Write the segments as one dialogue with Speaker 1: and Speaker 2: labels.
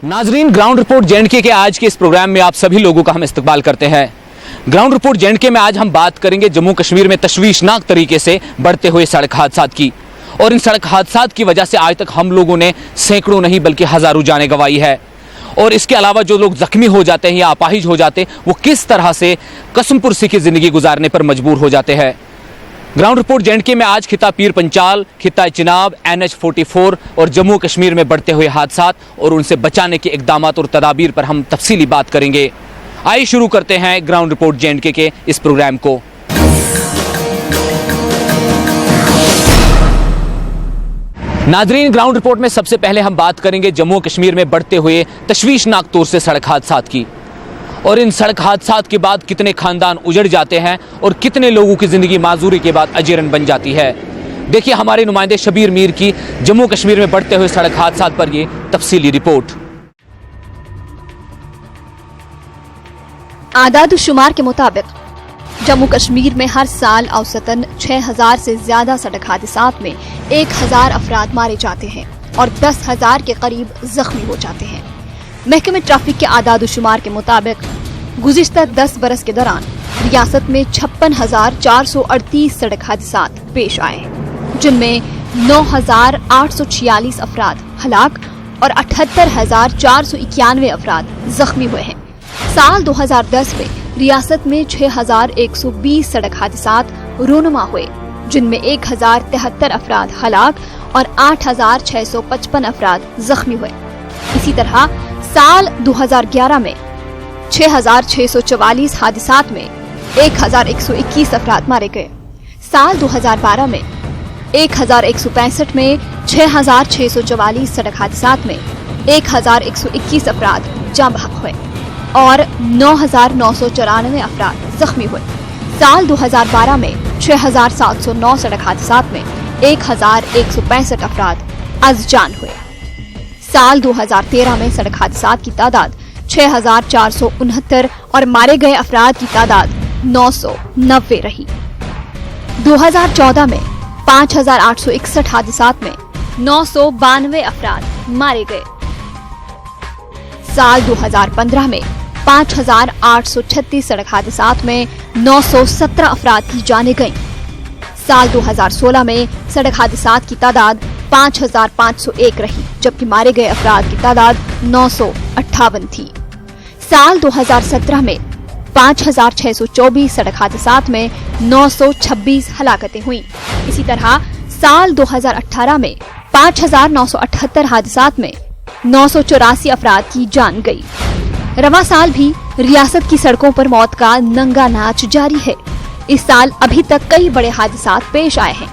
Speaker 1: नाजरीन, ground report J&K के आज के इस प्रोग्राम में आप सभी लोगों का हम इस्तकबाल करते हैं। ग्राउंड रिपोर्ट जे.एंड.के में आज हम बात करेंगे जम्मू कश्मीर में तशवीशनाक तरीके से बढ़ते हुए सड़क हादसात की। और इन सड़क हादसात की वजह से आज तक हम लोगों ने सैकड़ों नहीं बल्कि हजारों जानें गंवाई है। और इसके अलावा जो लोग जख्मी हो जाते हैं या अपाहिज हो जाते हैं वो किस तरह से कसमपुर सी की जिंदगी गुजारने पर मजबूर हो जाते हैं। ग्राउंड रिपोर्ट जे.एंड.के में आज खिता पीर पंचाल, खिता चिनाब, NH-44 और जम्मू कश्मीर में बढ़ते हुए हादसात और उनसे बचाने के इकदामात और तदाबीर पर हम तफसीली बात करेंगे। आइए शुरू करते हैं ग्राउंड रिपोर्ट जे.एंड.के के इस प्रोग्राम को। नाजरीन, ग्राउंड रिपोर्ट में सबसे पहले हम बात करेंगे जम्मू कश्मीर में बढ़ते हुए तशवीशनाक तौर से सड़क हादसात की। और इन सड़क हादसात के बाद कितने खानदान उजड़ जाते हैं और कितने लोगों की जिंदगी माजूरी के बाद अजीरन बन जाती है। देखिए हमारे नुमाइंदे शबीर मीर की जम्मू कश्मीर में बढ़ते हुए सड़क हादसात पर ये तफसीली रिपोर्ट।
Speaker 2: आदाद शुमार के मुताबिक जम्मू कश्मीर में हर साल औसतन 6000 से ज्यादा सड़क हादसात में 1000 अफराद मारे जाते हैं और 10,000 के करीब जख्मी हो जाते हैं। महकमे ट्रैफिक के आदाद शुमार के मुताबिक गुज़िश्ता 10 बरस के दौरान रियासत में 56,438 सड़क हादसात पेश आए, जिनमें 9,846 अफराद हलाक और 78,491 अफराद जख्मी हुए हैं। साल 2010 में रियासत में 6,120 सड़क हादसात रूनुमा हुए, जिनमें 1,073 अफराद हलाक और 8,655 अफराद जख्मी हुए। इसी तरह साल 2011 में 6,644 हादसात में 1,121 अफराद मारे गए। साल 2012 में 1,165 में 6,644 सड़क हादसात में 1,121 अफराद जाँ बहक हुए और 9,994 अफराद जख्मी हुए। साल 2012 में 6,709 सड़क हादसात में 1,165 अफराद अज जान हुए। साल 2013 में सड़क हादसात की तादाद 6,469 और मारे गए अफराद की तादाद 990 रही। 2014 में 5,861 हादसात में 992 अफराद मारे गए। साल 2015 में 5,836 सड़क हादसात में 917 अफराद की जानें गईं। साल 2016 में सड़क हादसात की तादाद 5,501 रही, जबकि मारे गए अफराद की तादाद 958 थी। साल 2017 में 5,624 सड़क हादसात में 926 हलाकतें हुईं। इसी तरह साल 2018 में 5,978 हादसात में 984 अफराद की जान गई। रवां साल भी रियासत की सड़कों पर मौत का नंगा नाच जारी है। इस साल अभी तक कई बड़े हादसात पेश आए हैं।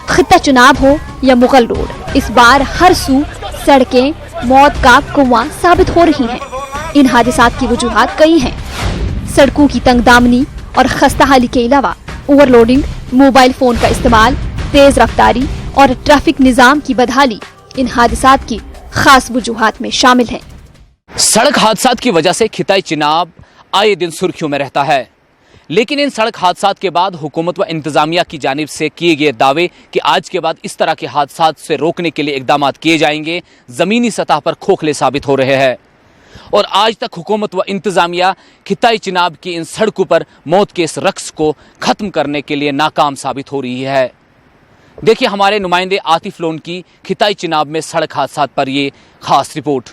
Speaker 2: खिता चुनाब हो या मुगल रोड, इस बार हर सू सड़कें मौत का कुआं साबित हो रही हैं। इन हादसात की वजूहात कई हैं। सड़कों की तंगदामनी और खस्ता हाली के अलावा ओवरलोडिंग, मोबाइल फोन का इस्तेमाल, तेज रफ्तारी और ट्रैफिक निजाम की बदहाली इन हादसात की खास वजूहात में शामिल हैं।
Speaker 1: सड़क हादसात की वजह से खिताई चिनाब आए दिन सुर्खियों में रहता है, लेकिन इन सड़क हादसात के बाद हुकूमत व इंतजामिया की जानिब से किए गए दावे कि आज के बाद इस तरह के हादसात से रोकने के लिए इकदामात किए जाएंगे, ज़मीनी सतह पर खोखले साबित हो रहे हैं। और आज तक हुकूमत व इंतजामिया खिताई चिनाब की इन सड़कों पर मौत के इस रक्स को ख़त्म करने के लिए नाकाम साबित हो रही है। देखिए हमारे नुमाइंदे आतिफ लोन की खिताई चिनाब में सड़क हादसात पर ये खास रिपोर्ट।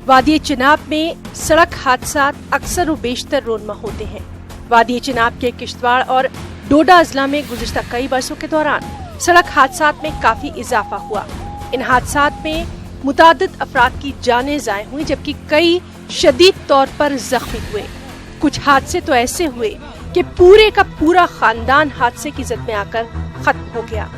Speaker 3: वादी चिनाब में सड़क हादसात अक्सर व बेशतर रोनमा होते हैं। वादी चिनाब के किश्तवाड़ और डोडा अजला में गुज़िश्ता कई बरसों के दौरान सड़क हादसात में काफी इजाफा हुआ। इन हादसात में मुतादिद अफराद की जानें ज़ाय हुई, जबकि कई शदीद तौर पर जख्मी हुए। कुछ हादसे तो ऐसे हुए कि पूरे का पूरा खानदान हादसे की जद में आकर खत्म हो गया।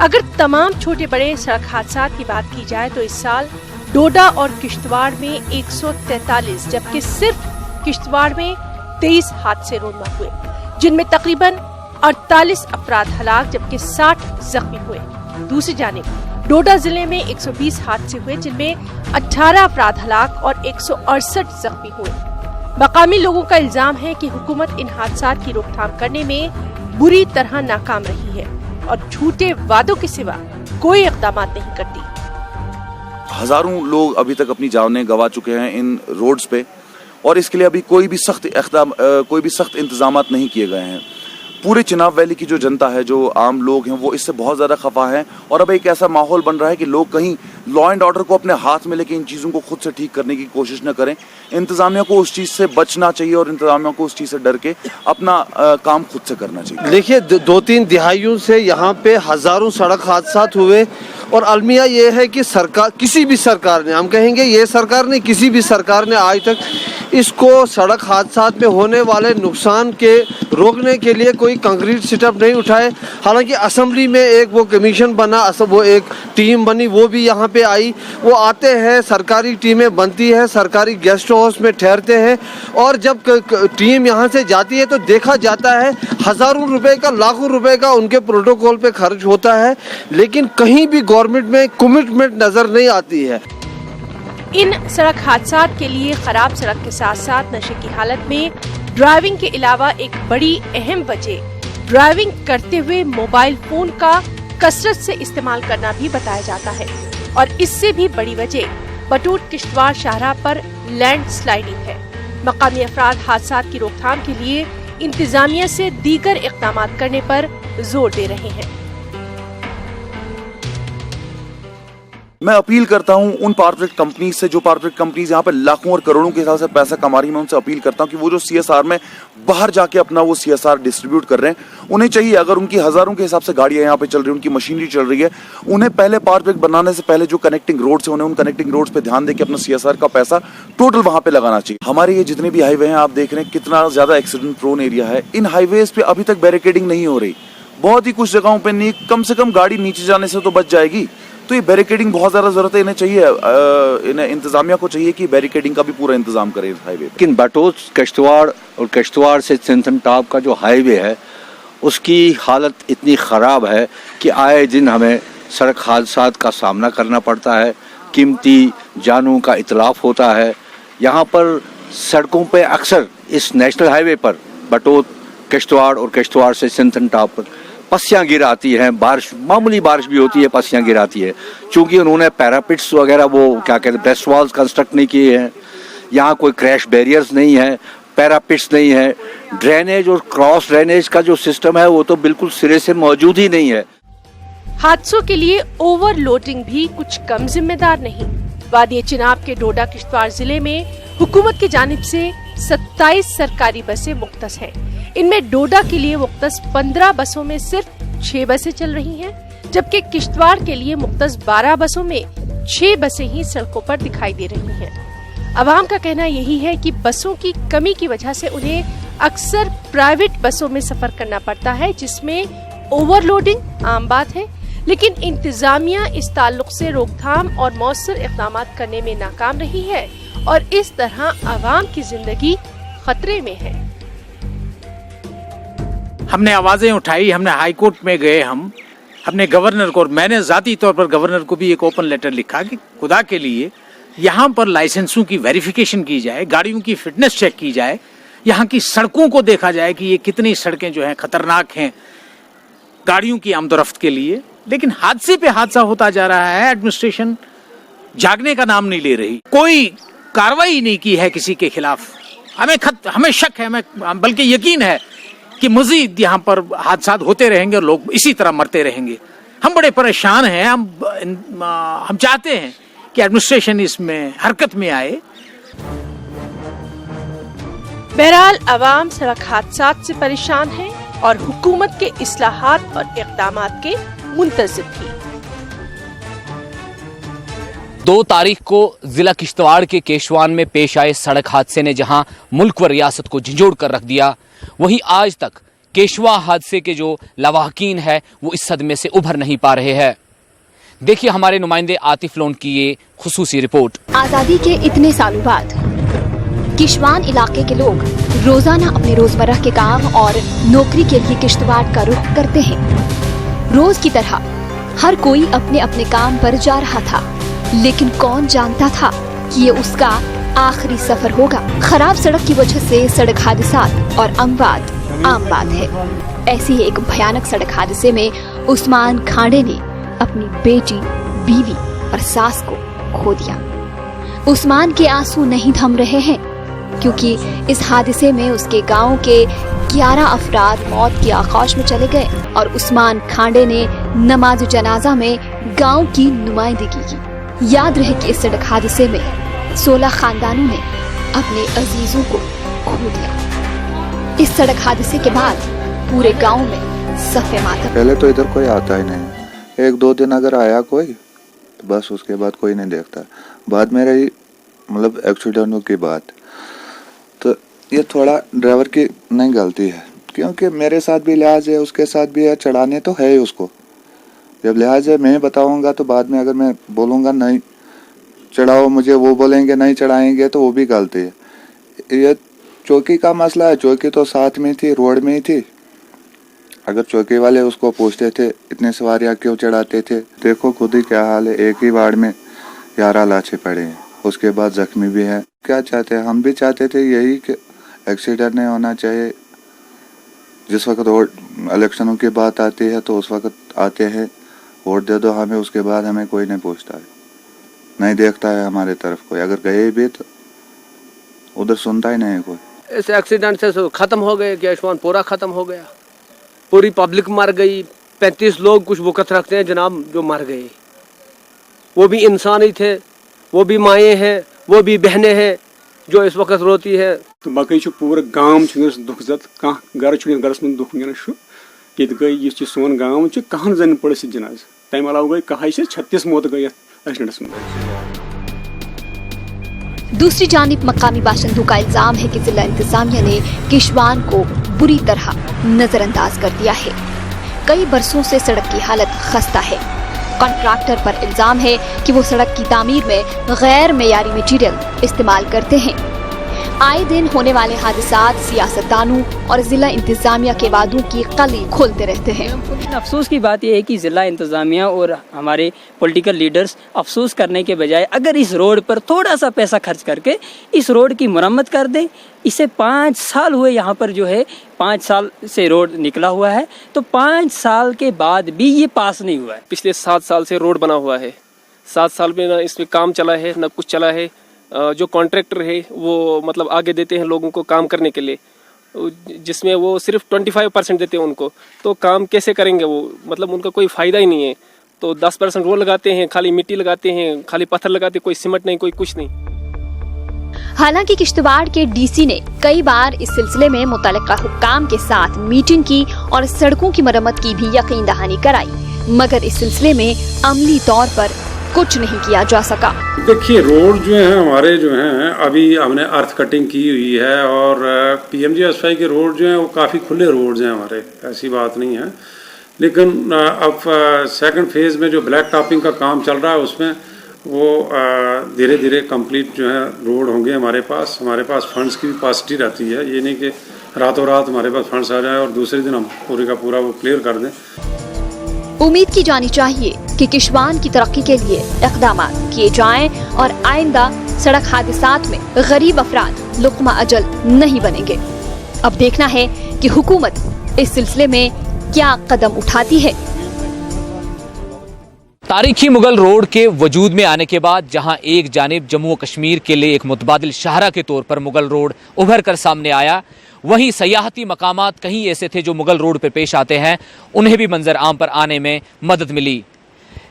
Speaker 3: अगर तमाम छोटे बड़े सड़क हादसात की बात की जाए तो इस साल डोडा और किश्तवाड़ में 143, जबकि सिर्फ किश्तवाड़ में 23 हादसे रोनमा हुए, जिनमें तकरीबन 48 अफराद हलाक जबकि 60 जख्मी हुए। दूसरी जानिब डोडा जिले में 120 हादसे हुए, जिनमें 18 अफराद हलाक और 168 जख्मी हुए। मकामी लोगों का इल्जाम है कि हुकूमत इन हादसात की रोकथाम करने में बुरी तरह नाकाम रही है और झूठे वादों के सिवा कोई इक़दाम नहीं करती।
Speaker 4: ہزاروں لوگ ابھی تک اپنی جانیں گوا چکے ہیں ان روڈز پہ، اور اس کے لیے ابھی کوئی بھی سخت انتظامات نہیں کیے گئے ہیں. پورے چناب ویلی کی جو جنتا ہے، جو عام لوگ ہیں، وہ اس سے بہت زیادہ خفا ہیں، اور اب ایک ایسا ماحول بن رہا ہے کہ لوگ کہیں لا اینڈ آرڈر کو اپنے ہاتھ میں لے کے ان چیزوں کو خود سے ٹھیک کرنے کی کوشش نہ کریں. انتظامیہ کو اس چیز سے بچنا چاہیے اور انتظامیہ کو اس چیز سے ڈر کے اپنا کام خود سے کرنا چاہیے.
Speaker 5: دیکھیے 2-3 دہائیوں سے یہاں پہ ہزاروں سڑک حادثات ہوئے، اور المیہ یہ ہے کہ سرکار، کسی بھی سرکار نے، ہم کہیں گے یہ سرکار نے، کسی بھی سرکار نے آج تک اس کو سڑک حادثات میں ہونے والے نقصان کے روکنے کے لیے کوئی کنکریٹ سٹیپ نہیں اٹھائے. حالانکہ اسمبلی میں ایک وہ کمیشن بنا، وہ ایک ٹیم بنی، وہ بھی یہاں پہ آئی، وہ آتے ہیں، سرکاری ٹیمیں بنتی ہے، سرکاری گیسٹ ہاؤس میں ٹھہرتے ہیں، اور جب ٹیم یہاں سے جاتی ہے تو دیکھا جاتا ہے ہزاروں روپے کا، لاکھوں روپے کا ان کے پروٹوکول پہ خرچ ہوتا ہے، لیکن کہیں بھی گورنمنٹ میں کمٹمنٹ نظر نہیں آتی ہے.
Speaker 3: ان سڑک حادثات کے لیے خراب سڑک کے ساتھ ساتھ نشے کی حالت میں ڈرائیونگ کے علاوہ ایک بڑی اہم وجہ ڈرائیونگ کرتے ہوئے موبائل فون کا کثرت سے استعمال کرنا بھی بتایا جاتا ہے، اور اس سے بھی بڑی وجہ بٹوٹ کشتواڑ شاہراہ پر لینڈ سلائیڈنگ ہے. مقامی افراد حادثات کی روک تھام کے لیے انتظامیہ سے دیگر اقدامات کرنے پر زور دے رہے ہیں.
Speaker 4: میں اپیل کرتا ہوں ان پاور پروجیکٹ کمپنیز سے، جو پاور پروجیکٹ کمپنیز یہاں پہ لاکھوں اور کروڑوں کے حساب سے پیسہ کما رہی ہیں، میں ان سے اپیل کرتا ہوں کہ وہ جو CSR میں باہر جا کے اپنا وہ CSR ڈسٹریبیوٹ کر رہے ہیں، انہیں چاہیے، اگر ان کی ہزاروں کے حساب سے گاڑیاں یہاں پہ چل رہی ہیں، ان کی مشینری چل رہی ہے، انہیں پہلے پاور پروجیکٹ بنانے سے پہلے جو کنیکٹنگ روڈز ہیں، انہیں ان کنیکٹنگ روڈز پہ دھیان دے کے اپنا CSR کا پیسہ ٹوٹل وہاں پہ لگانا چاہیے. ہمارے یہ جتنے بھی ہائی وے ہیں، آپ دیکھ رہے ہیں کتنا زیادہ ایکسیڈنٹ پرون ایریا ہے. ان ہائی ویز پہ ابھی تک بیریکیڈنگ نہیں ہو رہی، بہت ہی کچھ جگہوں پہ نہیں، کم سے کم گاڑی نیچے جانے سے تو بچ جائے گی. تو یہ بیریکیڈنگ بہت زیادہ ضرورت ہے. انہیں چاہیے، انہیں انتظامیہ کو چاہیے کہ بیریکیڈنگ کا بھی پورا انتظام کرے اس ہائی وے.
Speaker 6: لیکن بٹوت کشتواڑ اور کشتواڑ سے سنتھن ٹاپ کا جو ہائی وے ہے، اس کی حالت اتنی خراب ہے کہ آئے دن ہمیں سڑک حادثات کا سامنا کرنا پڑتا ہے، قیمتی جانوں کا اتلاف ہوتا ہے. یہاں پر سڑکوں پہ اکثر اس نیشنل ہائی وے پر بٹوت کشتواڑ اور کشتواڑ سے سنتھن ٹاپ پر پسیاں گر آتی ہیں، بارش، معمولی بارش بھی ہوتی ہے، پسیاں گر آتی ہے. چونکہ انہوں نے پیراپٹس وغیرہ، وہ کیا کہتے ہیں، بریسٹ والز کنسٹرکٹ نہیں کیے ہیں، یہاں کوئی کریش بیریئرز نہیں ہے، پیراپٹس نہیں ہے، ڈرینیج اور کراس ڈرینیج کا جو سسٹم ہے وہ تو بالکل سرے سے موجود ہی نہیں ہے.
Speaker 3: حادثوں کے لیے اوور لوڈنگ بھی کچھ کم ذمہ دار نہیں. وادی چناب کے ڈوڈا کشتواڑ ضلع میں حکومت کی جانب سے 27 سرکاری بسیں مختص ہیں. ان میں ڈوڈا کے لیے مختص 15 بسوں میں صرف 6 بسیں چل رہی ہیں، جبکہ کشتواڑ کے لیے مختص 12 بسوں میں 6 بسیں ہی سڑکوں پر دکھائی دے رہی ہیں. عوام کا کہنا یہی ہے کہ بسوں کی کمی کی وجہ سے انہیں اکثر پرائیویٹ بسوں میں سفر کرنا پڑتا ہے، جس میں اوور لوڈنگ عام بات ہے، لیکن انتظامیہ اس تعلق سے روک تھام اور مؤثر اقدامات کرنے میں ناکام رہی ہے، اور اس طرح عوام کی زندگی خطرے میں ہے.
Speaker 7: ہم نے آوازیں اٹھائی، ہم نے ہائی کورٹ میں گئے، ہم نے گورنر کو، اور میں نے ذاتی طور پر گورنر کو بھی ایک اوپن لیٹر لکھا کہ خدا کے لیے یہاں پر لائسنسوں کی ویریفیکیشن کی جائے، گاڑیوں کی فٹنس چیک کی جائے، یہاں کی سڑکوں کو دیکھا جائے کہ یہ کتنی سڑکیں جو ہیں خطرناک ہیں گاڑیوں کی آمد و رفت کے لیے. لیکن حادثے پہ حادثہ ہوتا جا رہا ہے، ایڈمنسٹریشن جاگنے کا نام نہیں لے رہی، کوئی کاروائی نہیں کی ہے کسی کے خلاف. ہمیں شک ہے، بلکہ یقین ہے کہ مزید یہاں پر حادثات ہوتے رہیں گے اور لوگ اسی طرح مرتے رہیں گے. ہم بڑے پریشان ہیں، ہم چاہتے ہیں کہ ایڈمنسٹریشن اس میں حرکت میں آئے.
Speaker 3: بہرحال عوام سڑک حادثات سے پریشان ہے اور حکومت کے اصلاحات اور اقدامات کے منتظر بھی.
Speaker 1: 2 تاریخ کو ضلع کشتواڑ کے کیشوان میں پیش آئے سڑک حادثے نے جہاں ملک و ریاست کو جھنجھوڑ کر رکھ دیا، وہیں آج تک کیشوا حادثے کے جو لواحقین ہے وہ اس صدمے سے ابھر نہیں پا رہے ہیں. دیکھیے ہمارے نمائندے عاطف لون کی یہ خصوصی رپورٹ.
Speaker 2: آزادی کے اتنے سالوں بعد کشوان علاقے کے لوگ روزانہ اپنے روزمرہ کے کام اور نوکری کے لیے کشتواڑ کا رخ کرتے ہیں. روز کی طرح ہر کوئی اپنے اپنے کام پر جا رہا تھا، لیکن کون جانتا تھا کہ یہ اس کا آخری سفر ہوگا. خراب سڑک کی وجہ سے سڑک حادثات اور اموات عام بات ہے. ایسی ہی ایک بھیانک سڑک حادثے میں عثمان کھانڈے نے اپنی بیٹی، بیوی اور ساس کو खो दिया। उस्मान के आंसू नहीं थम रहे हैं क्योंकि इस हादसे में उसके गांव के 11 अफराद मौत की आगोश में चले गए और उस्मान खांडे ने नमाज जनाजा में गांव की नुमाइंदगी की। याद रहे कि इस सड़क हादसे में 16 खानदानों ने अपने अजीजों को खो दिया। इस सड़क हादसे के बाद पूरे गांव में सफे मातम।
Speaker 8: पहले तो इधर कोई आता ही नहीं, 1-2 दिन अगर आया कोई तो बस उसके बाद कोई नहीं देखता। बाद में रही मतलब एक्सीडेंटों की बात, तो ये थोड़ा ड्राइवर की नहीं गलती है, क्योंकि मेरे साथ भी लिहाज है, उसके साथ भी है, चढ़ाने तो है ही उसको। जब लिहाज है मैं बताऊंगा तो बाद में अगर मैं बोलूँगा नहीं चढ़ाओ मुझे, वो बोलेंगे नहीं चढ़ाएंगे, तो वो भी गलती है। ये चौकी का मसला है, चौकी तो साथ में थी, रोड में ही थी। अगर चौकी वाले उसको पूछते थे इतने सवारियाँ क्यों चढ़ाते थे, देखो खुद ही क्या हाल है, एक ही वार्ड में 11 लाशें पड़े हैं, उसके बाद जख्मी भी हैं। क्या चाहते हैं, हम भी चाहते थे यही कि एक्सीडेंट नहीं होना चाहिए। जिस वक्त इलेक्शनों की बात आती है तो उस वक्त आते हैं वोट दे दो हमें, उसके बाद हमें कोई नहीं पूछता है, नहीं देखता है हमारे तरफ कोई। अगर गए भी तो उधर सुनता ही नहीं है कोई।
Speaker 5: इस एक्सीडेंट से ख़त्म हो गए, केशवान पूरा ख़त्म हो गया, पूरी पब्लिक मर गई। 35 लोग कुछ वक़्त रखते हैं जनाब जो मर गए, वो भी इंसान ही थे, वो भी माएँ हैं, वो भी बहनें हैं जो इस वक्त रोती है।
Speaker 9: तो बाकी पूरा गांव दुख जत कह गर गरस में दुख ये गई सोन गांव कहन जन पड़ जनाज तम अलाव गई कहा 36 मौत गई एक्सीडेंट्स में।
Speaker 2: दूसरी जानिब मकामी बाशिंदों का इल्जाम है कि जिला इंतजामिया ने केशवान को बुरी तरह नजरअंदाज कर दिया है। कई बरसों से सड़क की हालत खस्ता है। कॉन्ट्रैक्टर पर इल्जाम है कि वो सड़क की तामीर में गैर मेयारी मटीरियल इस्तेमाल करते हैं। आए दिन होने वाले हादसात सियासतदानों और जिला इंतजामिया के वादों की कली खोलते रहते हैं।
Speaker 10: अफसोस की बात यह है कि जिला इंतजामिया और हमारे पॉलिटिकल लीडर्स अफसोस करने के बजाय अगर इस रोड पर थोड़ा सा पैसा खर्च करके इस रोड की मरम्मत कर दें। इसे 5 साल हुए, यहाँ पर जो है 5 साल से रोड निकला हुआ है, तो 5 साल के बाद भी ये पास नहीं हुआ है।
Speaker 11: पिछले 7 साल से रोड बना हुआ है, 7 साल में ना इसमें काम चला है ना कुछ चला है। जो कॉन्ट्रैक्टर है वो मतलब आगे देते हैं लोगों को काम करने के लिए, जिसमें वो सिर्फ 25% देते हैं उनको, तो काम कैसे करेंगे वो, मतलब उनका कोई फ़ायदा ही नहीं है। तो 10% रोड लगाते हैं, खाली मिट्टी लगाते हैं, खाली पत्थर लगाते हैं, कोई सीमेंट नहीं, कोई कुछ नहीं।
Speaker 2: हालांकि किश्तवाड़ के डीसी ने कई बार इस सिलसिले में मुतल्लिका हुक्काम के साथ मीटिंग की और सड़कों की मरम्मत की भी यकीन दहानी कराई, मगर इस सिलसिले में अमली तौर पर कुछ नहीं किया जा सका।
Speaker 9: देखिए रोड जो है हमारे जो हैं अभी हमने अर्थ कटिंग की हुई है और PMGSY के रोड जो हैं वो काफ़ी खुले रोड्स हैं हमारे, ऐसी बात नहीं है। लेकिन अब सेकंड फेज़ में जो ब्लैक टॉपिंग का काम चल रहा है उसमें वो धीरे धीरे कंप्लीट जो है रोड होंगे हमारे पास। हमारे पास फंड्स की कैपेसिटी रहती है, ये नहीं कि रातों रात हमारे पास फंड्स आ जाए और दूसरे दिन हम पूरे का पूरा वो क्लियर कर दें।
Speaker 2: उम्मीद की जानी चाहिए कि केशवान की तरक्की के लिए इक़दाम किए जाएं और आइंदा सड़क हादसात में गरीब अफराद लुक़मा अजल नहीं बनेंगे। अब देखना है कि हुकूमत इस सिलसिले में क्या कदम उठाती है।
Speaker 1: तारीखी मुगल रोड के वजूद में आने के बाद जहां एक जानिब जम्मू और कश्मीर के लिए एक मुतबादिल शाहरा के तौर पर मुगल रोड उभर कर सामने आया, वहीं सयाहती मकामात कहीं ऐसे थे जो मुगल रोड पर पेश आते हैं, उन्हें भी मंजर आम पर आने में मदद मिली।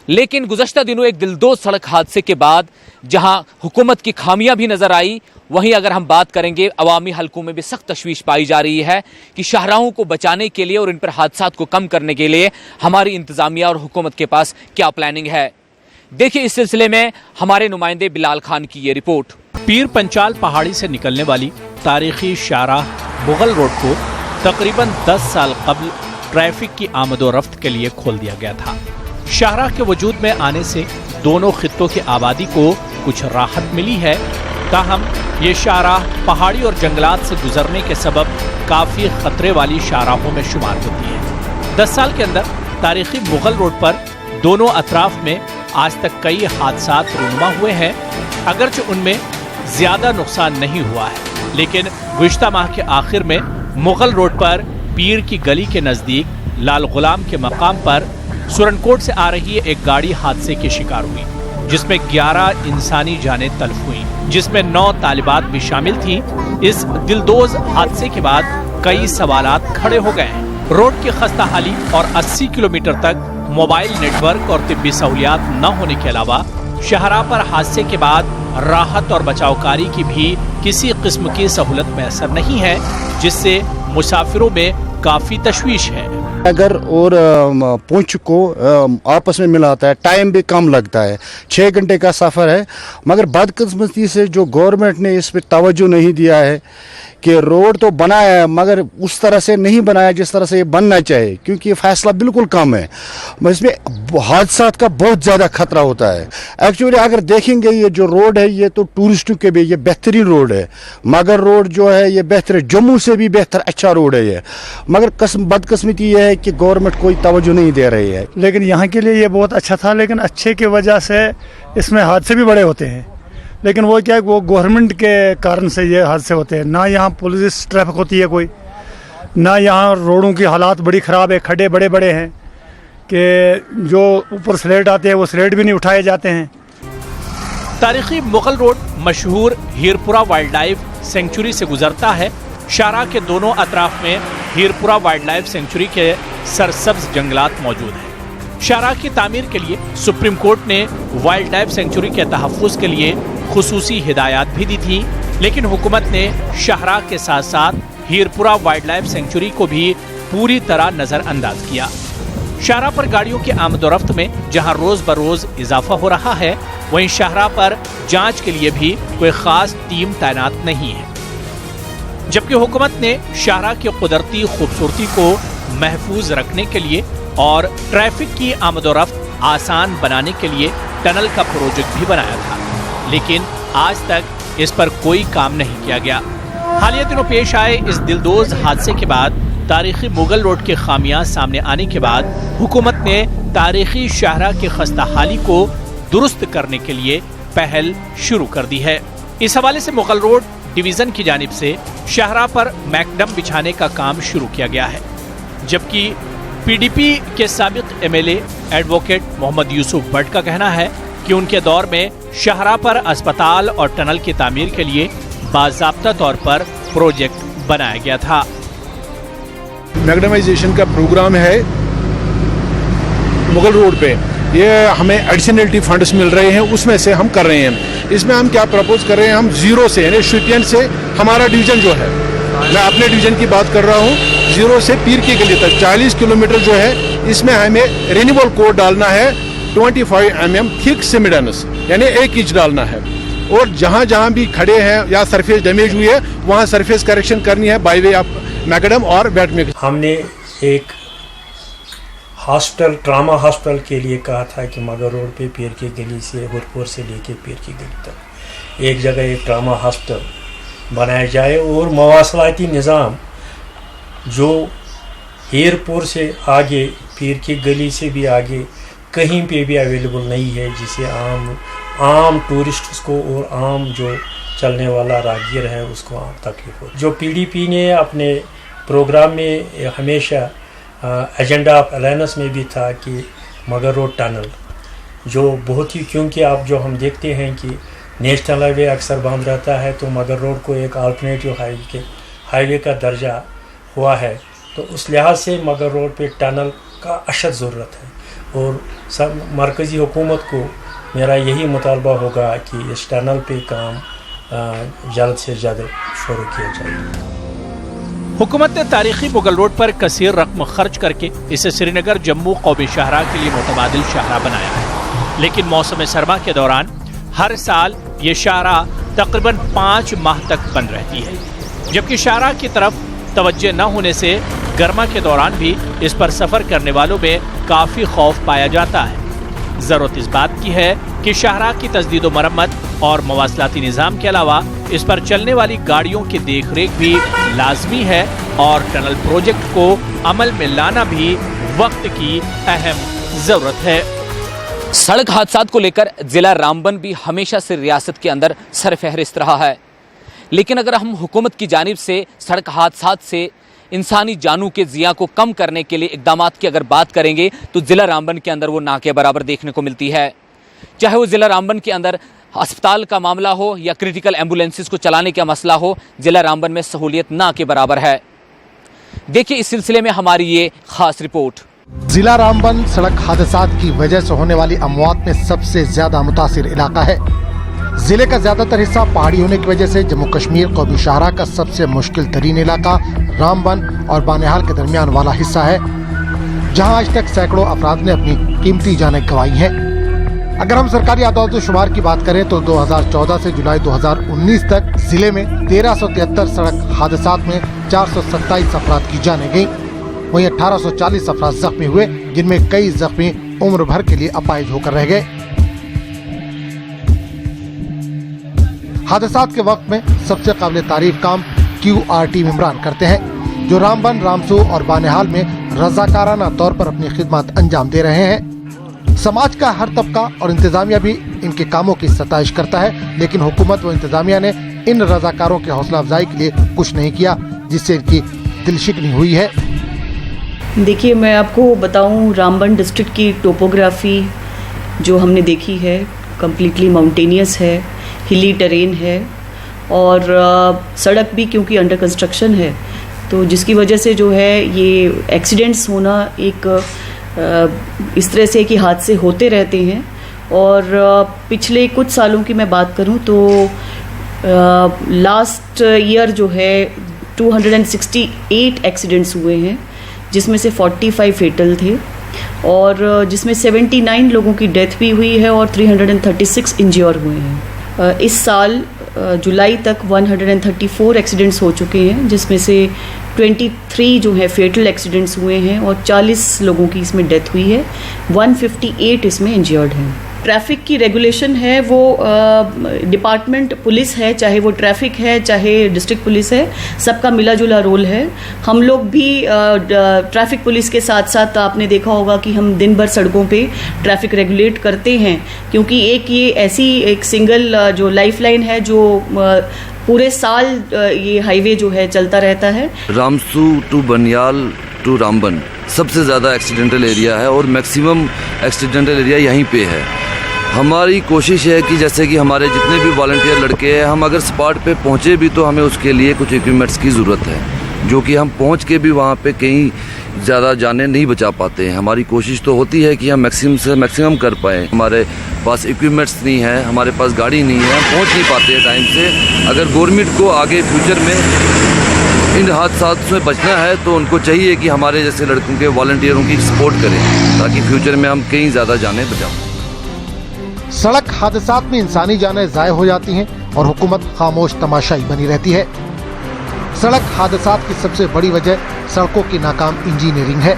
Speaker 1: लेकिन गुज़श्ता दिनों एक दिलदोज़ सड़क हादसे के बाद जहां हुकूमत की खामियां भी नजर आई, वहीं अगर हम बात करेंगे अवामी हलकों में भी सख्त तशवीश पाई जा रही है कि शाहराहों को बचाने के लिए और इन पर हादसात को कम करने के लिए हमारी इंतजामिया और हुकूमत के पास क्या प्लानिंग है। देखिए इस सिलसिले में हमारे नुमाइंदे बिलाल खान की ये रिपोर्ट।
Speaker 12: पीर पंचाल पहाड़ी से निकलने वाली तारीखी शाहराह मुगल रोड को तकरीबन 10 साल कबल ट्रैफिक की आमदोरफ्त के लिए खोल दिया गया था। शाहराह के वजूद में आने से दोनों खित्तों की आबादी को कुछ राहत मिली है, ताहम ये शाहराह पहाड़ी और जंगलात से गुजरने के सबब काफ़ी खतरे वाली शाहराहों में शुमार होती है। 10 साल के अंदर तारीखी मुगल रोड पर दोनों अतराफ में आज तक कई हादसात रूनुमा हुए हैं। अगरचे उनमें ज़्यादा नुकसान नहीं हुआ है, लेकिन गुज़श्ता माह के आखिर में मुगल रोड पर पीर की गली के नज़दीक लाल गुलाम के मकाम पर सुरनकोट से आ रही एक गाड़ी हादसे की शिकार हुई। जिसमें 11 इंसानी जानें तल्फ हुई, जिसमें 9 तालिबात भी शामिल थीं। इस दिलदोज हादसे के बाद कई सवालात खड़े हो गए हैं। रोड की खस्ता हाली और 80 किलोमीटर तक मोबाइल नेटवर्क और तिब्बी सहूलियात न होने के अलावा शाहराह पर हादसे के बाद राहत और बचावकारी की भी किसी किस्म की सहूलत मैसर नहीं है, जिससे मुसाफिरों में काफी तशवीश है।
Speaker 13: अगर और पुंछ को आपस में मिलाता है, टाइम भी कम लगता है, 6 घंटे का सफ़र है। मगर बदकिस्मती से जो गवर्नमेंट ने इस पर तवज्जो नहीं दिया है कि रोड तो बनाया है मगर उस तरह से नहीं बनाया जिस तरह से ये बनना चाहिए, क्योंकि ये फैसला बिल्कुल कम है। इसमें हादसा का बहुत ज़्यादा खतरा होता है। एक्चुअली अगर देखेंगे ये जो रोड है ये तो टूरिस्टों के भी ये बेहतरीन रोड है, मगर रोड जो है ये बेहतर है, जम्मू से भी बेहतर अच्छा रोड है ये। मगर बदकिस्मती ये है कि गवर्नमेंट कोई तवज्जो नहीं दे रही है।
Speaker 14: लेकिन यहाँ के लिए ये बहुत अच्छा था, लेकिन अच्छे की वजह से इसमें हादसे भी बड़े होते हैं। लेकिन वो क्या है, वो गवर्नमेंट के कारण से ये हादसे होते हैं। ना यहाँ पुलिस ट्रैफिक होती है कोई, ना यहाँ रोडों की हालात बड़ी ख़राब है, खड्डे बड़े बड़े हैं कि जो ऊपर स्लेट आते हैं वो स्लेट भी नहीं उठाए जाते हैं।
Speaker 12: तारीखी मुगल रोड मशहूर हीरपुरा वाइल्ड लाइफ सेंचुरी से गुजरता है। शाहराह के दोनों अतराफ में हीरपुरा वाइल्ड लाइफ सेंचुरी के सरसब्ज जंगलात मौजूद हैं। शाहराह की तामीर के लिए सुप्रीम कोर्ट ने वाइल्ड लाइफ सेंचुरी के तहफ़्फ़ुज़ के लिए खुसूसी हिदायत भी दी थी, लेकिन हुकूमत ने शाहराह के साथ साथ हीरपुरा वाइल्ड लाइफ सेंचुरी को भी पूरी तरह नज़रअंदाज किया। शाहराह पर गाड़ियों की आमदोरफ्त में जहां रोज बरोज इजाफा हो रहा है, वहीं शाहराह पर जांच के लिए भी कोई खास टीम तैनात नहीं है। जबकि हुकूमत ने शाहराह की कुदरती खूबसूरती को महफूज रखने के लिए और ट्रैफिक की आमदोरफ्त आसान बनाने के लिए टनल का प्रोजेक्ट भी बनाया था, लेकिन आज तक इस पर कोई काम नहीं किया गया। हालिया दिनों पेश आए इस दिलदोज हादसे के बाद तारीखी मुगल रोड के खामियां सामने आने के बाद हुकूमत ने तारीखी शाहराह की खस्ता हाली को दुरुस्त करने के लिए पहल शुरू कर दी है। इस हवाले से मुगल रोड डिवीजन की जानिब से शाहराह पर मैकडम बिछाने का काम शुरू किया गया है, जबकि पीडीपी के साबिक एमएलए एडवोकेट मोहम्मद यूसुफ भट्ट का कहना है कि उनके दौर में शाहराह पर अस्पताल और टनल की तामीर के लिए बाज़ाब्ता तौर पर प्रोजेक्ट बनाया गया था।
Speaker 15: मैग्डमाइजेशन का प्रोग्राम है मुगल रोड पे, ये हमें एडिशनलिटी फंड्स मिल रहे हैं, उसमें से हम कर रहे हैं। इसमें हम क्या प्रपोज कर रहे हैं, हम जीरो से यानी शुपियन से हमारा डिवीजन जो है, मैं अपने डिवीजन की बात कर रहा हूँ, जीरो से पीर की गली तक 40 किलोमीटर जो है, इसमें हमें रिन्यूएबल कोड डालना है 25 mm थिक सिमिडनस यानी 1 इंच डालना है। और जहाँ जहाँ भी खड़े हैं या सरफेस डैमेज हुई है वहाँ सरफेस करेक्शन करनी है बाय वे ऑफ मैकडम और बैट में।
Speaker 16: हमने एक हॉस्पिटल, ट्रामा हॉस्पिटल के लिए कहा था कि मगर रोड पे पीर की गली से हुरपुर से लेके पीर की गली तक एक जगह एक ट्रामा हॉस्पिटल बनाया जाए और मवासलाती निज़ाम जो हीरपुर से आगे पीर की गली से भी आगे कहीं पे भी अवेलेबल नहीं है, जिसे आम टूरिस्ट को और आम जो चलने वाला राहगीर है उसको आम तकलीफ हो। जो पीडीपी ने अपने प्रोग्राम में हमेशा एजेंडा ऑफ अलायंस में भी था कि मगर रोड टनल जो बहुत ही, क्योंकि आप जो हम देखते हैं कि नेशनल हाईवे अक्सर बंद रहता है तो मगर रोड को एक अल्टरनेटिव हाईवे का दर्जा हुआ है, तो उस लिहाज से मगर रोड पे टनल का अशद ज़रूरत है। और सब मरकज़ी हुकूमत को मेरा यही मुतालबा होगा कि इस टनल पे काम जल्द से जल्द शुरू किया जाए।
Speaker 12: हुकूमत ने तारीखी मुगल रोड पर कसीर रकम खर्च करके इसे श्रीनगर जम्मू कौमी शाहराह के लिए मुतबादिल शाहराह बनाया है, लेकिन मौसम सरमा के दौरान हर साल ये शाहराह तकरीबन 5 माह तक बंद रहती है, जबकि शाहराह की तरफ तवज्जो न होने से गर्मा के दौरान भी इस पर सफ़र करने वालों में काफ़ी खौफ पाया जाता है। ज़रूरत इस बात की है कि शाहराह की तजदीद व मरम्मत और मवासलाती निज़ाम के अलावा इस पर चलने वाली गाड़ियों की देख रेख भी लाजमी है और टनल प्रोजेक्ट को अमल में लाना भी वक्त की अहम ज़रूरत है।
Speaker 1: सड़क हादसात को लेकर जिला रामबन भी हमेशा से रियासत के अंदर सरफहरिस्त रहा है, लेकिन अगर हम हुकूमत की जानिब से सड़क हादसात से इंसानी जानों के ज़िया को कम करने के लिए इक़दामात की अगर बात करेंगे तो ज़िला रामबन के अंदर वो ना के बराबर देखने को मिलती है। चाहे वो जिला रामबन के अंदर अस्पताल का मामला हो या क्रिटिकल एम्बुलेंसेस को चलाने का मसला हो, जिला रामबन में सहूलियत ना के बराबर है। देखिए इस सिलसिले में हमारी ये खास रिपोर्ट।
Speaker 17: जिला रामबन सड़क हादसात की वजह से होने वाली अमवात में सबसे ज्यादा मुतासिर इलाका है। जिले का ज्यादातर हिस्सा पहाड़ी होने की वजह से जम्मू कश्मीर कौमी शाहराह का सबसे मुश्किल तरीन इलाका रामबन और बानिहाल के दरमियान वाला हिस्सा है, जहां आज तक सैकड़ों अफराद ने अपनी कीमती जानें गंवाई हैं। अगर हम सरकारी आदाद शुमार की बात करें तो 2014 से जुलाई 2019 तक जिले में 1373 सड़क हादसात में 427 अफराद की जानें गईं। वहीं 1840 अफराद जख्मी हुए, जिनमें कई जख्मी उम्र भर के लिए अपाहिज होकर रह गए। हादसात के वक्त में सबसे काबिल तारीफ काम QRT मेंबरान करते हैं, जो रामबन, रामसू और बानिहाल में रजाकाराना तौर पर अपनी खिदमत अंजाम दे रहे हैं। समाज का हर तबका और इंतजामिया भी इनके कामों की सताइश करता है, लेकिन हुकूमत व इंतजामिया ने इन रजाकारों के हौसला अफजाई के लिए कुछ नहीं किया, जिससे इनकी दिलशिकनी हुई है।
Speaker 18: देखिए, मैं आपको बताऊं, रामबन डिस्ट्रिक्ट की टोपोग्राफी जो हमने देखी है कम्प्लीटली माउंटेनियस है, हिली टेरेन है और सड़क भी क्योंकि अंडर कंस्ट्रक्शन है, तो जिसकी वजह से जो है ये एक्सीडेंट्स होना एक इस तरह से कि हादसे होते रहते हैं। और पिछले कुछ सालों की मैं बात करूं तो लास्ट ईयर जो है 268 एक्सीडेंट्स हुए हैं, जिसमें से 45 फेटल थे और जिसमें 79 लोगों की डेथ भी हुई है और 336 इंज्योर हुए हैं। इस साल जुलाई तक 134 एक्सीडेंट्स हो चुके हैं, जिसमें से 23 जो है फेटल एक्सीडेंट्स हुए हैं और 40 लोगों की इसमें डेथ हुई है, 158 इसमें इंजर्ड हैं। ट्रैफिक की रेगुलेशन है वो डिपार्टमेंट पुलिस है, चाहे वो ट्रैफिक है चाहे डिस्ट्रिक्ट पुलिस है, सबका मिला जुला रोल है। हम लोग भी ट्रैफिक पुलिस के साथ साथ आपने देखा होगा कि हम दिन भर सड़कों पे ट्रैफिक रेगुलेट करते हैं, क्योंकि एक ये ऐसी एक सिंगल जो लाइफ लाइन है जो पूरे साल ये हाईवे जो है चलता रहता है।
Speaker 19: रामसू टू बनियाल टू रामबन सबसे ज़्यादा एक्सीडेंटल एरिया है और मैक्सिमम एक्सीडेंटल एरिया यहीं पे है। हमारी कोशिश है कि जैसे कि हमारे जितने भी वॉलंटियर लड़के हैं, हम अगर स्पॉट पे पहुँचे भी तो हमें उसके लिए कुछ इक्विपमेंट्स की ज़रूरत है, जो कि हम पहुँच के भी वहाँ पे कहीं ज़्यादा जाने नहीं बचा पाते हैं। हमारी कोशिश तो होती है कि हम मैक्सिमम से मैक्सिमम कर पाएँ। हमारे पास इक्विपमेंट्स नहीं है, हमारे पास गाड़ी नहीं है, हम पहुँच नहीं पाते हैं टाइम से। अगर गवर्नमेंट को आगे फ्यूचर में इन हादसात से बचना है तो उनको चाहिए कि हमारे जैसे लड़कों के वॉलंटियरों की सपोर्ट करें, ताकि फ्यूचर में हम कहीं ज़्यादा जाने बचाएं।
Speaker 17: सड़क हादसात में इंसानी जानें ज़ाय हो जाती हैं और हुकूमत खामोश तमाशाई बनी रहती है। सड़क हादसात की सबसे बड़ी वजह सड़कों की नाकाम इंजीनियरिंग है।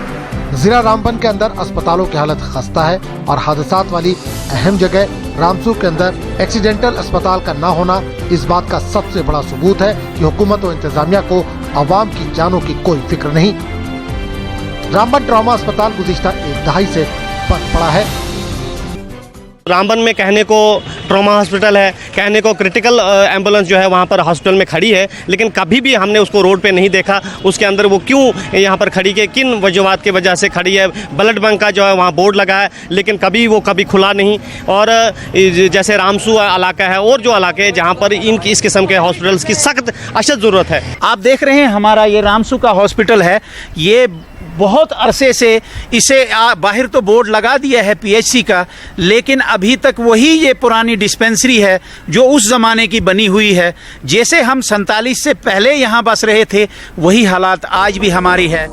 Speaker 17: जिला रामबन के अंदर अस्पतालों की हालत खस्ता है और हादसात वाली अहम जगह रामसू के अंदर एक्सीडेंटल अस्पताल का न होना इस बात का सबसे बड़ा सबूत है कि हुकूमत और इंतजामिया को अवाम की जानों की कोई फिक्र नहीं। रामबन ट्रॉमा अस्पताल गुज़िश्ता एक दहाई से बंद पड़ा है।
Speaker 20: रामबन में कहने को ट्रॉमा हॉस्पिटल है, कहने को क्रिटिकल एम्बुलेंस जो है वहाँ पर हॉस्पिटल में खड़ी है, लेकिन कभी भी हमने उसको रोड पे नहीं देखा। उसके अंदर वो क्यों यहाँ पर खड़ी है, किन वजूहात की वजह से खड़ी है। ब्लड बैंक का जो है वहाँ बोर्ड लगा है, लेकिन कभी खुला नहीं। और जैसे रामसू इलाका है और जो इलाके हैं जहाँ पर इस किस्म के हॉस्पिटल्स की सख्त अशद ज़रूरत है।
Speaker 7: आप देख रहे हैं हमारा ये रामसू का हॉस्पिटल है, ये बहुत अरसे से इसे बाहर तो बोर्ड लगा दिया है PHC का, लेकिन अभी तक वही ये पुरानी डिस्पेंसरी है जो उस ज़माने की बनी हुई है। जैसे हम 47 से पहले यहाँ बस रहे थे, वही हालात आज भी हमारी है।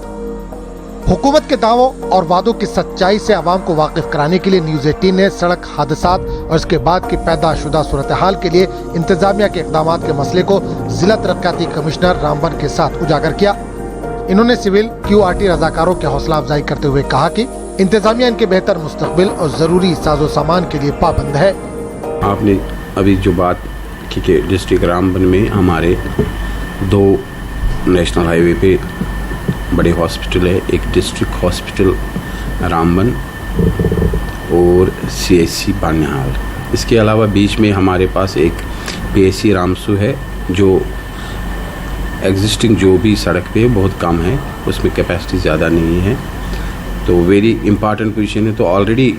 Speaker 17: हुकूमत के दावों और वादों की सच्चाई से आवाम को वाकिफ कराने के लिए न्यूज़ 18 ने सड़क हादसात और इसके बाद की पैदाशुदा सूरत हाल के लिए इंतजामिया के इक़दाम के मसले को जिला तरक्याती कमिश्नर रामबन के साथ उजागर किया। इन्होंने सिविल QRT रजाकारों की हौसला अफजाई करते हुए कहा कि इंतजामिया इनके बेहतर मुस्तकबिल और जरूरी साजो सामान के लिए पाबंद है।
Speaker 21: आपने अभी जो बात की कि डिस्ट्रिक्ट रामबन में हमारे 2 नेशनल हाईवे पे बड़े हॉस्पिटल है, एक डिस्ट्रिक्ट हॉस्पिटल रामबन और CHC बानिहाल। इसके अलावा बीच में हमारे पास एक PHC रामसू है, जो एग्जिस्टिंग जो भी सड़क पे बहुत कम है, उसमें कैपेसिटी ज़्यादा नहीं है। तो वेरी इम्पॉर्टेंट पोजीशन है। तो ऑलरेडी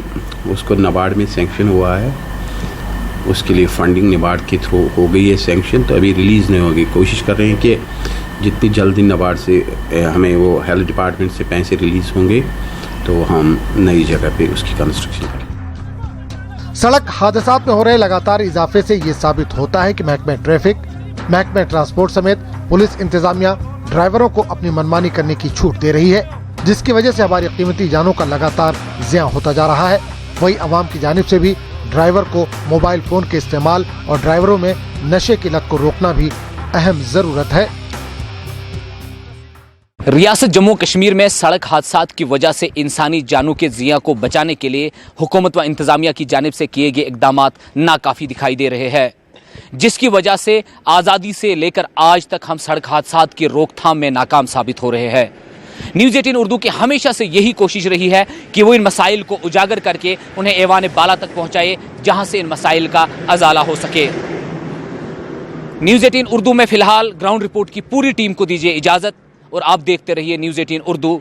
Speaker 21: उसको नाबार्ड में सैंक्शन हुआ है, उसके लिए फंडिंग नाबार्ड के थ्रू हो गई है सैंक्शन, तो अभी रिलीज़ नहीं होगी। कोशिश कर रहे हैं कि जितनी जल्दी नाबार्ड से हमें वो हेल्थ डिपार्टमेंट से पैसे रिलीज़ होंगे तो हम नई जगह पे उसकी कंस्ट्रक्शन करें।
Speaker 17: सड़क हादसात में हो रहे लगातार इजाफे से ये साबित होता है कि महकमे ट्रैफिक, महकमे ट्रांसपोर्ट समेत पुलिस इंतजामिया ड्राइवरों को अपनी मनमानी करने की छूट दे रही है, जिसकी वजह से हमारी कीमती जानों का लगातार ज़िया होता जा रहा है। वहीं अवाम की जानिब से भी ड्राइवर को मोबाइल फोन के इस्तेमाल और ड्राइवरों में नशे की लत को रोकना भी अहम जरूरत है।
Speaker 1: रियासत जम्मू कश्मीर में सड़क हादसात की वजह से इंसानी जानों के ज़िया को बचाने के लिए हुकूमत व इंतजामिया की जानिब से किए गए इकदामात नाकाफ़ी दिखाई दे रहे हैं, जिसकी वजह से आज़ादी से लेकर आज तक हम सड़क हादसात की रोकथाम में नाकाम साबित हो रहे हैं। न्यूज़ 18 उर्दू की हमेशा से यही कोशिश रही है कि वो इन मसाइल को उजागर करके उन्हें ऐवान बाला तक पहुँचाए, जहाँ से इन मसाइल का अजाला हो सके। न्यूज़ 18 उर्दू में फ़िलहाल ग्राउंड रिपोर्ट की पूरी टीम को दीजिए इजाज़त और आप देखते रहिए न्यूज़ 18 उर्दू।